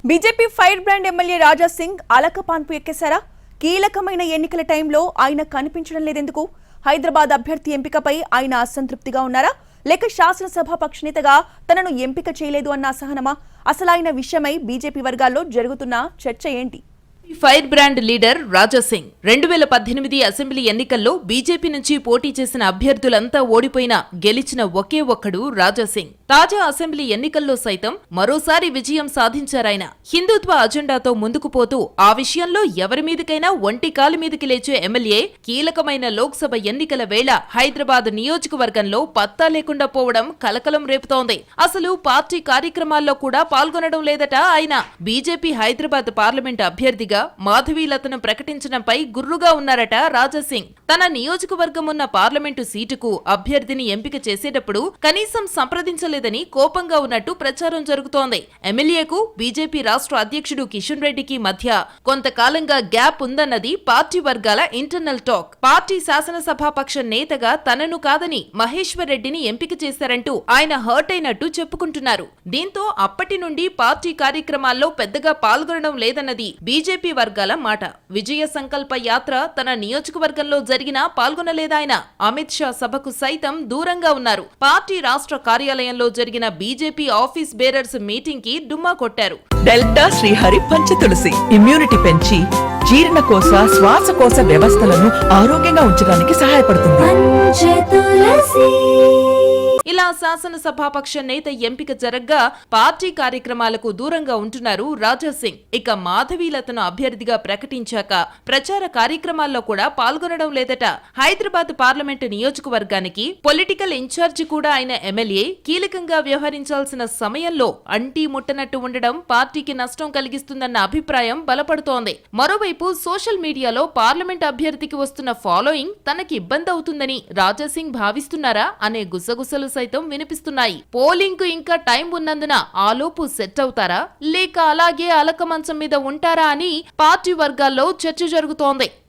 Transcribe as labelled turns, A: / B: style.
A: BJP fire brand MLA Raja Singh అలకపాన్పు ఎక్కేశారా? కీలకమైన ఎన్నికల టైంలో ఆయన కనిపించడం లేదెందుకు? హైదరాబాద్ అభ్యర్థి ఎంపికపై ఆయన అసంతృప్తిగా ఉన్నారా? లేక శాసనసభ పక్షనేతగా తనను ఎంపిక చేయలేదు అన్న అసహనమా? అసలు ఆయన విషయమై బీజేపీ వర్గాల్లో జరుగుతున్న చర్చ ఏంటి?
B: Fire brand leader Raja Singh 2018 assembly ఎన్నికల్లో బీజేపీ నుంచి పోటీ చేసిన అభ్యర్థులంతా ఓడిపోయినా గెలిచిన ఒకే ఒక్కడు రాజా సింగ్. తాజా అసెంబ్లీ ఎన్నికల్లో సైతం మరోసారి విజయం సాధించారాయన. హిందుత్వ అజెండాతో ముందుకు పోతూ ఆ విషయంలో ఎవరి మీదకైనా ఒంటి కాలు మీదకి లేచే ఎమ్మెల్యే కీలకమైన లోక్సభ ఎన్నికల వేళ హైదరాబాద్ నియోజకవర్గంలో పత్తా లేకుండా పోవడం కలకలం రేపుతోంది. అసలు పార్టీ కార్యక్రమాల్లో కూడా పాల్గొనడం లేదట ఆయన. బీజేపీ హైదరాబాద్ పార్లమెంట్ అభ్యర్థిగా మాధవీలతను ప్రకటించడంపై గుర్రుగా ఉన్నారట రాజా సింగ్. తన నియోజకవర్గం ఉన్న పార్లమెంటు సీటుకు అభ్యర్థిని ఎంపిక చేసేటప్పుడు కనీసం సంప్రదించలేదని కోపంగా ఉన్నట్టు ప్రచారం జరుగుతోంది. ఎమ్మెల్యేకు బీజేపీ రాష్ట్ర అధ్యక్షుడు కిషన్ రెడ్డికి మధ్య కొంతకాలంగా గ్యాప్ ఉందన్నది పార్టీ వర్గాల ఇంటర్నల్ టాక్. పార్టీ శాసనసభాపక్ష నేతగా తనను కాదని మహేశ్వర్ రెడ్డిని ఎంపిక చేశారంటూ ఆయన హర్ట్ అయినట్టు చెప్పుకుంటున్నారు. దీంతో అప్పటి నుండి పార్టీ కార్యక్రమాల్లో పెద్దగా పాల్గొనడం లేదన్నది బీజేపీ వర్గాల మాట. విజయ సంకల్ప యాత్ర తన నియోజకవర్గంలో జరిగినా పాల్గొనలేదాయన. అమిత్ షా సభకు సైతం దూరంగా ఉన్నారు. పార్టీ రాష్ట్ర కార్యాలయంలో జరిగిన బీజేపీ ఆఫీస్ బేరర్స్ మీటింగ్ కి డుమ్మా కొట్టారు.
C: డెల్టా శ్రీహరి పంచతులసి ఇమ్యూనిటీ పెంచి జీర్ణకోశ శ్వాసకోశ వ్యవస్థలను ఆరోగ్యంగా ఉంచడానికి సహాయపడుతుంది.
B: ఇలా శాసనసభాపక్ష నేత ఎంపిక జరగ్గా పార్టీ కార్యక్రమాలకు దూరంగా ఉంటున్నారు రాజా సింగ్. ఇక మాధవీలతను అభ్యర్థిగా ప్రకటించాక ప్రచార కార్యక్రమాల్లో కూడా పాల్గొనడం లేదట. హైదరాబాద్ పార్లమెంటు నియోజకవర్గానికి పొలిటికల్ ఇన్ఛార్జి కూడా అయిన ఎమ్మెల్యే కీలకంగా వ్యవహరించాల్సిన సమయంలో అంటీ ముట్టనట్టు ఉండడం పార్టీకి నష్టం కలిగిస్తుందన్న అభిప్రాయం బలపడుతోంది. మరోవైపు సోషల్ మీడియాలో పార్లమెంట్ అభ్యర్థికి వస్తున్న ఫాలోయింగ్ తనకి ఇబ్బంది అవుతుందని రాజా సింగ్ భావిస్తున్నారా అనే గుసగుసలు సైతం వినిపిస్తున్నాయి. పోలింగ్ కు ఇంకా టైం ఉన్నందున ఆలోపు సెట్ అవుతారా లేక అలాగే అలక మంచం మీద ఉంటారా అని పార్టీ వర్గాల్లో చర్చ జరుగుతోంది.